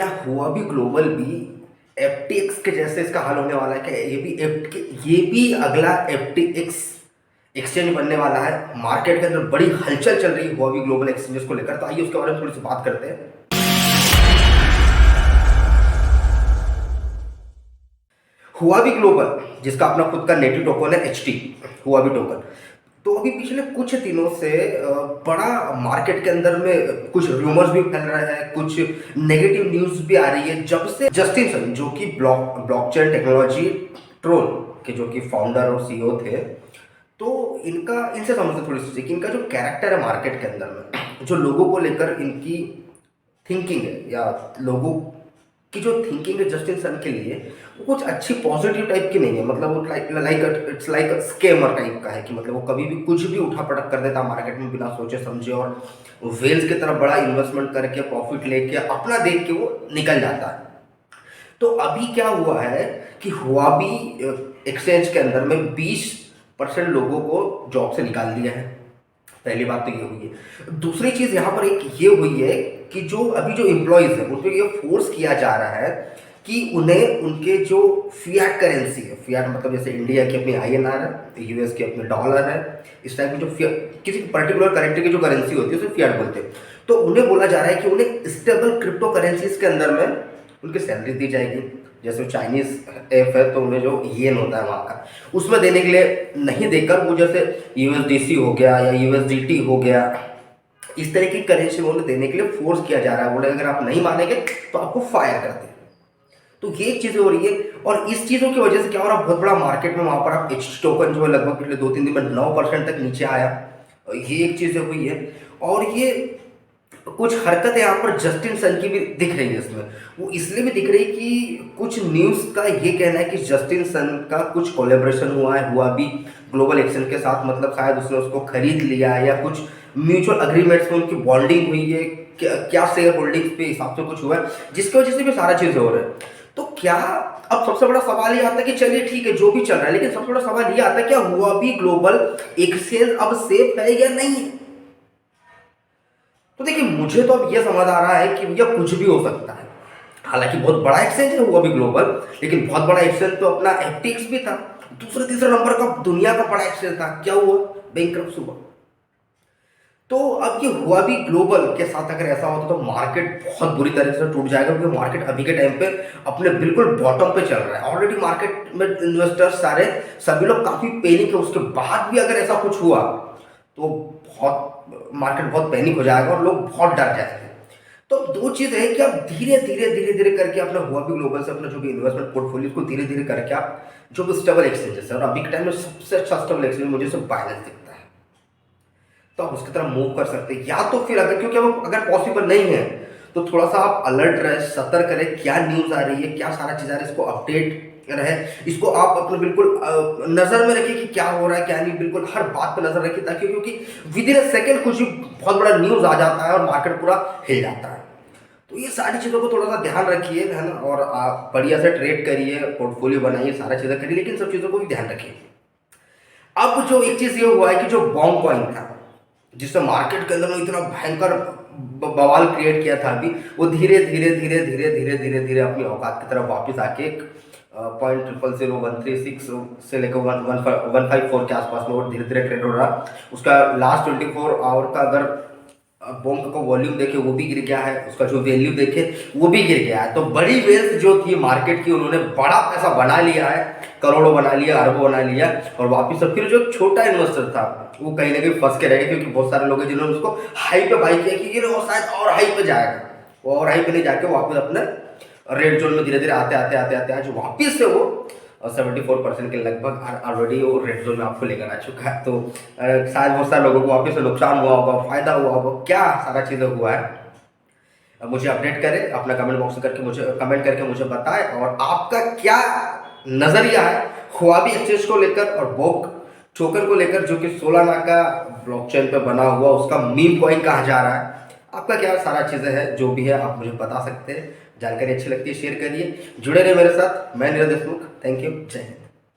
क्या हुआ भी ग्लोबल भी एफटीएक्स के जैसे इसका हाल होने वाला है? क्या ये भी अगला एफटीएक्स एक्सचेंज बनने वाला है? मार्केट के अंदर बड़ी हलचल चल रही है हुआ भी ग्लोबल एक्सचेंजेस को लेकर, तो आइए उसके बारे में थोड़ी सी बात करते हैं। हुआ भी ग्लोबल, जिसका अपना खुद का नेटिव टोकन है एचटी, हुआ भी टोकन, तो अभी पिछले कुछ दिनों से बड़ा मार्केट के अंदर में कुछ रूमर्स भी फैल रहा है, कुछ नेगेटिव न्यूज भी आ रही है जब से जस्टिन सन, जो कि ब्लॉकचेन टेक्नोलॉजी ट्रोन के जो कि फाउंडर और सीईओ थे, तो इनसे समझते थोड़ी सी कि इनका जो कैरेक्टर है मार्केट के अंदर में, जो लोगों को लेकर इनकी थिंकिंग है, या लोगों की जो थिंकिंग है जस्टिन सन के लिए, वो कुछ अच्छी पॉजिटिव टाइप की नहीं है। मतलब वो इट्स लाइक स्कैमर टाइप का है कि मतलब वो कभी भी कुछ भी उठा पटक कर देता मार्केट में बिना सोचे समझे, और वेल्स की तरफ बड़ा इन्वेस्टमेंट करके प्रॉफिट लेके अपना देख के वो निकल जाता है। तो अभी क्या हुआ है कि हुआबी एक्सचेंज के अंदर में 20% लोगों को जॉब से निकाल दिया है। पहली बात तो ये हुई है। दूसरी चीज यहाँ पर एक ये हुई है कि जो अभी जो एम्प्लॉयज है उनको ये फोर्स किया जा रहा है कि उन्हें उनके जो फियाट करेंसी है, फियाट मतलब जैसे इंडिया की अपनी आईएनआर है, यूएस की अपने डॉलर है, इस टाइप की जो किसी पर्टिकुलर करेंसी की जो करेंसी होती है उसे फियाट बोलते हैं, तो उन्हें बोला जा रहा है कि उन्हें स्टेबल क्रिप्टो करेंसीज के अंदर में उनकी सैलरी दी जाएगी। जैसे चाइनीज एफ है तो उन्हें जो येन होता है वहाँ का, उसमें देने के लिए नहीं देकर वो जैसे यूएसडीसी हो गया या यूएसडीटी हो गया, इस तरह की करेंसी उन्हें देने के लिए फोर्स किया जा रहा है। बोले अगर आप नहीं मानेंगे तो आपको फायर कर दें। तो ये चीजें हो रही है, और इस चीजों की वजह से क्या हो रहा है, बहुत बड़ा मार्केट में वहां पर आप एच टोकन जो है लगभग पिछले 2-3 दिन में 9% तक नीचे आया। ये एक चीज हुई है, और ये कुछ हरकतें यहाँ पर जस्टिन सन की भी दिख रही है इसमें। वो इसलिए भी दिख रही कि कुछ न्यूज़ का ये कहना है कि जस्टिन सन का कुछ कोलैबोरेशन हुआ भी ग्लोबल एक्शन के साथ, मतलब शायद उसने उसको खरीद लिया है, या कुछ म्यूचुअल अग्रीमेंट्स में उनकी बॉन्डिंग हुई है, क्या शेयर होल्डिंग्स पे हिसाब से कुछ हुआ है, जिसकी वजह से भी सारा चीज़ हो रहा है। तो क्या, अब सबसे बड़ा सवाल ये आता है कि चलिए ठीक है जो भी चल रहा है, लेकिन सबसे बड़ा सवाल ये आता है क्या हुआ भी ग्लोबल एक्सचेंज अब सेफ है या नहीं है? तो देखिए मुझे तो अब यह समझ आ रहा है कि भैया कुछ भी हो सकता है। हालांकि बहुत बड़ा एक्सचेंज है वो भी ग्लोबल, लेकिन बहुत बड़ा एक्सचेंज तो अपना एफटीएक्स भी था, दूसरे तीसरे नंबर का दुनिया का बड़ा एक्सचेंज था। क्या हुआ? बैंकरप्ट हुआ। तो अब ये हुआ भी ग्लोबल के साथ अगर ऐसा होता तो मार्केट बहुत बुरी तरह से टूट जाएगा, क्योंकि मार्केट अभी के टाइम पे अपने बिल्कुल बॉटम पे चल रहा है। ऑलरेडी मार्केट में इन्वेस्टर्स सारे सभी लोग काफी पैनिक है, उसके बाद भी अगर ऐसा कुछ हुआ तो बहुत मार्केट बहुत पैनिक हो जाएगा और लोग बहुत डर जाएंगे। तो दो चीज़ है कि आप धीरे धीरे करके अपना हुआ भी ग्लोबल से अपना जो भी इन्वेस्टमेंट पोर्टफोलियो को धीरे धीरे करके आप जो भी स्टेबल एक्सचेंजेस है, और अभी के टाइम में सबसे अच्छा स्टेबल एक्सचेंज मुझे सिर्फ बाइनेंस दिखता है, तो आप उसकी तरफ मूव कर सकते हैं। या तो फिर अगर, क्योंकि अब अगर पॉसिबल नहीं है तो थोड़ा सा आप अलर्ट रहे, सतर्क रहे, क्या न्यूज़ आ रही है, क्या सारा चीज़ आ रही है, इसको अपडेट रहे, इसको आप अपने बिल्कुल नज़र में रखिए कि क्या हो रहा है क्या नहीं, बिल्कुल हर बात पर नज़र रखिए, ताकि क्योंकि विद इन अ सेकेंड कुछ भी बहुत बड़ा न्यूज़ आ जाता है और मार्केट पूरा हिल जाता है। तो ये सारी चीज़ों को थोड़ा सा ध्यान रखिए, है ना, और आप बढ़िया से ट्रेड करिए, पोर्टफोलियो बनाइए, सारा चीज़ें करिए, लेकिन सब चीज़ों को भी ध्यान रखिए। अब जो एक चीज़ ये हुआ है कि जो बॉन्ग कॉइन था, जिससे मार्केट के अंदर में इतना भयंकर बवाल क्रिएट किया था, अभी वो धीरे धीरे अपनी औकात की तरफ वापस आके 0.000136 से लेकर 154 के आसपास में वो धीरे धीरे ट्रेड हो रहा। उसका लास्ट 24 आवर का अगर बॉन्ग का वॉल्यूम देखे वो भी गिर गया है, उसका जो वैल्यू देखे वो भी गिर गया है। तो बड़ी वेल्थ जो थी मार्केट की, उन्होंने बड़ा पैसा बना लिया है, करोड़ों बना लिया, अरबों बना लिया, और वापिस फिर जो छोटा इन्वेस्टर था वो कहीं ना कहीं फंस के रह गए, क्योंकि बहुत सारे लोग हैं जिन्होंने उसको हाई पे बाई किया कि ये वो शायद और हाई पे जाएगा, वो और हाई पे नहीं जाके वापस अपने रेड जोन में धीरे धीरे आते आज वापिस से वो 74% के लगभग ऑलरेडी वो रेड जोन में आपको लेकर आ चुका है। तो शायद बहुत सारे लोगों को वापस से नुकसान हुआ होगा, फायदा हुआ होगा, क्या सारा चीज़ें हुआ है। मुझे अपडेट करें, अपना कमेंट बॉक्स में करके मुझे कमेंट करके मुझे बताएं, और आपका क्या नज़रिया है हुआबी एक्सचेंज को लेकर और बोक टोकन को लेकर, जो कि सोलाना का ब्लॉकचेन पे बना हुआ उसका मीम कॉइन कहा जा रहा है। आपका क्या सारा चीज़ें हैं, जो भी है आप मुझे बता सकते हैं। जानकारी अच्छी लगती है शेयर करिए, जुड़े रहे मेरे साथ। मैं नीरज देशमुख, थैंक यू, जय हिंद।